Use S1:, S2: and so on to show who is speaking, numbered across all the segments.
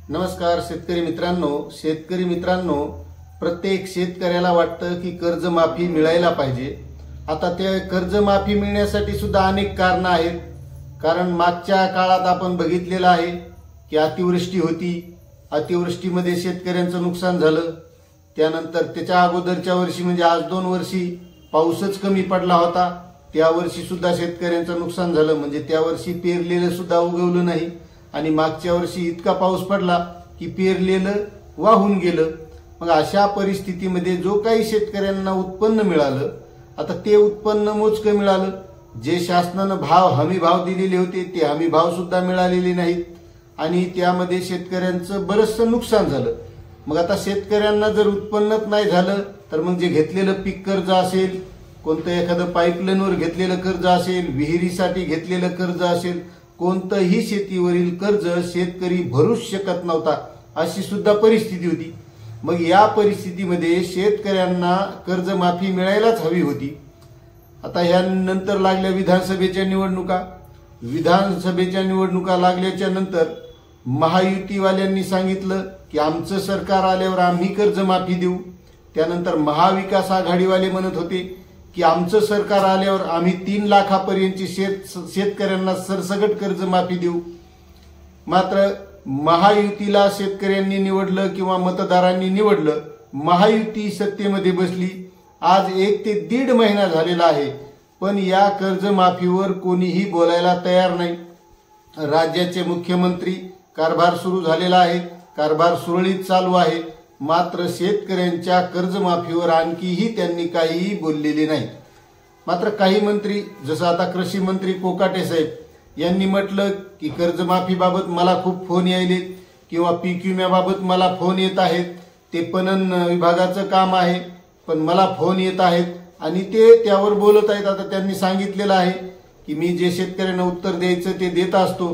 S1: नमस्कार शेतकरी मित्रांनो, प्रत्येक शेतकऱ्याला वाटतं की कर्जमाफी मिळायला पाहिजे। आता ते कर्जमाफी मिळण्यासाठी सुद्धा अनेक कारणं आहेत। कारण मागच्या काळात आपण बघितलेलं आहे की अतिवृष्टी होती, अतिवृष्टीमध्ये शेतकऱ्यांचं नुकसान झालं। त्यानंतर त्याच्या अगोदरच्या वर्षी म्हणजे आज 2 वर्षी पाऊसच कमी पडला होता, त्या वर्षी सुद्धा शेतकऱ्यांचं नुकसान झालं। म्हणजे त्या वर्षी पेरलेलं सुद्धा उगवलं नाही आणि मागच्या वर्षी इतका पाऊस पडला की पेरलेलं वाहून गेलं। मग अशा परिस्थितीमध्ये जो काही शेतकऱ्यांना उत्पन्न मिळालं, आता ते उत्पन्न मोजकं मिळालं। जे शासनाने हमी भाव दिलेले होते ते हमी भाव सुद्धा मिळालेले नाहीत आणि त्यामध्ये शेतकऱ्यांचं बरंचसं नुकसान झालं। मग आता शेतकऱ्यांना जर उत्पन्नच नाही झालं तर मग जे घेतलेलं पीक कर्ज असेल, कोणतं एखादं पाईपलाईनवर घेतलेलं कर्ज असेल, विहिरीसाठी घेतलेलं कर्ज असेल, कोणतंही शेतीवरील कर्ज शेतकरी भरूच शकत नव्हता, अशी सुद्धा परिस्थिती होती। मग या परिस्थितीमध्ये शेतकऱ्यांना कर्जमाफी मिळायलाच हवी होती। आता यानंतर लागल्या विधानसभेच्या निवडणुका लागल्याच्या नंतर महायुतीवाल्यांनी सांगितलं की आमचं सरकार आल्यावर आम्ही कर्जमाफी देऊ। त्यानंतर महाविकास आघाडीवाले म्हणत होते की आमचं सरकार आल्यावर आम्ही 3 लाखापर्यंतची शेतकऱ्यांना सरसकट कर्जमाफी देऊ। मात्र महायुतीला शेतकऱ्यांनी निवडलं किंवा मतदारांनी निवडलं, महायुती सत्तेमध्ये बसली। आज 1 ते 1.5 महिना झालेला आहे, पण या कर्जमाफीवर कोणीही बोलायला तयार नाही। राज्याचे मुख्यमंत्री कारभार सुरू झालेला आहे, कारभार सुरळीत चालू आहे, मात्र शेतकऱ्यांच्या कर्जमाफीवर आणखीही त्यांनी काहीही बोललेले नाही। मात्र काही मंत्री, जसं आता कृषी मंत्री कोकाटे साहेब यांनी म्हटलं की कर्जमाफीबाबत मला खूप फोन यायलेत किंवा पीक विम्याबाबत मला फोन येत आहेत, ते पणन विभागाचं काम आहे पण मला फोन येत आहेत आणि ते त्यावर बोलत आहेत। आता त्यांनी सांगितलेलं आहे की मी जे शेतकऱ्यांना उत्तर द्यायचं ते देत असतो,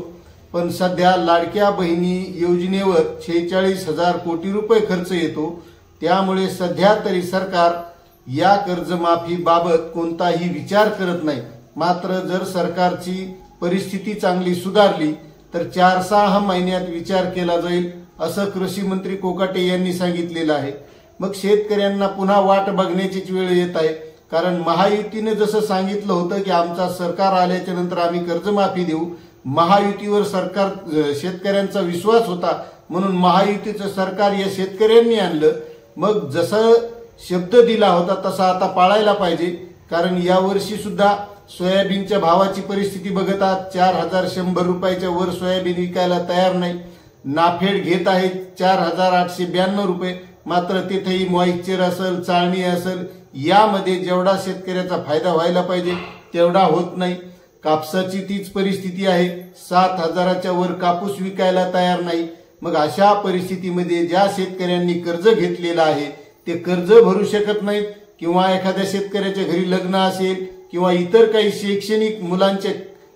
S1: पण सध्या लाडक्या बहिणी योजनेवर 46,000 कोटी रुपये खर्च येतो, त्यामुळे सध्या तरी सरकार या कर्जमाफीबाबत कोणताही विचार करत नाही। मात्र जर सरकारची परिस्थिती चांगली सुधारली तर 4-6 महिन्यात विचार केला जाईल, असं कृषी मंत्री कोकाटे यांनी सांगितलेलं आहे। मग शेतकऱ्यांना पुन्हा वाट बघण्याचीच वेळ येत आहे, कारण महायुतीने जसं सांगितलं होतं की आमचा सरकार आल्याच्या नंतर आम्ही कर्जमाफी देऊ, महायुतीवर शेतकऱ्यांचा विश्वास होता म्हणून महायुतीचं सरकार या शेतकऱ्यांनी आणलं। मग जसं शब्द दिला होता तसा आता पाळायला पाहिजे, कारण या वर्षी सुद्धा सोयाबीनच्या भावाची परिस्थिती बघत आहात, 4,100 रुपयाच्या वर सोयाबीन विकायला तयार नाही। नाफेड घेत आहे 4,892 रुपये, मात्र तिथेही मॉइश्चर असेल, चाळणी असेल, यामध्ये जेवढा शेतकऱ्याचा फायदा व्हायला पाहिजे तेवढा होत नाही। कापसाची तीच परिस्थिती आहे, 7,000च्या वर कापूस विकायला तयार नाही। मग अशा परिस्थितीमध्ये ज्या शेतकऱ्यांनी कर्ज घेतलेलं आहे ते कर्ज भरू शकत नाहीत, किंवा एखाद्या शेतकऱ्याच्या घरी लग्न असेल किंवा इतर काही शैक्षणिक मुलांचे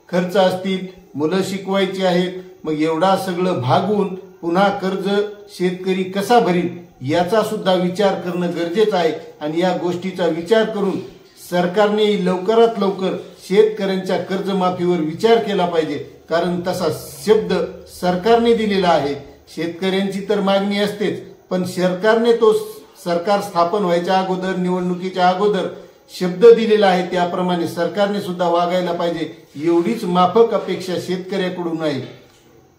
S1: खर्च असतील, मुलं शिकवायची आहेत, मग एवढा सगळं भागून पुन्हा कर्ज शेतकरी कसा भरील याचा सुद्धा विचार करणं गरजेचं आहे। आणि या गोष्टीचा विचार करून सरकारने लवकरात लवकर शेतकऱ्यांच्या कर्जमाफीवर विचार केला पाहिजे, कारण तसा शब्द सरकारने दिलेला आहे। शेतकऱ्यांची तर मागणी असतेच, पण सरकार स्थापन व्हायच्या अगोदर, निवडणुकीच्या अगोदर शब्द दिलेला आहे, त्याप्रमाणे सरकारने सुद्धा वागायला पाहिजे, एवढीच माफक अपेक्षा शेतकऱ्याकडून आहे।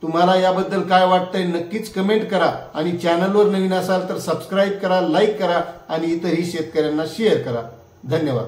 S1: तुम्हाला याबद्दल काय वाटतंय नक्कीच कमेंट करा आणि चॅनलवर नवीन असाल तर सबस्क्राईब करा, लाईक करा आणि इतरही शेतकऱ्यांना शेअर करा। धन्यवाद।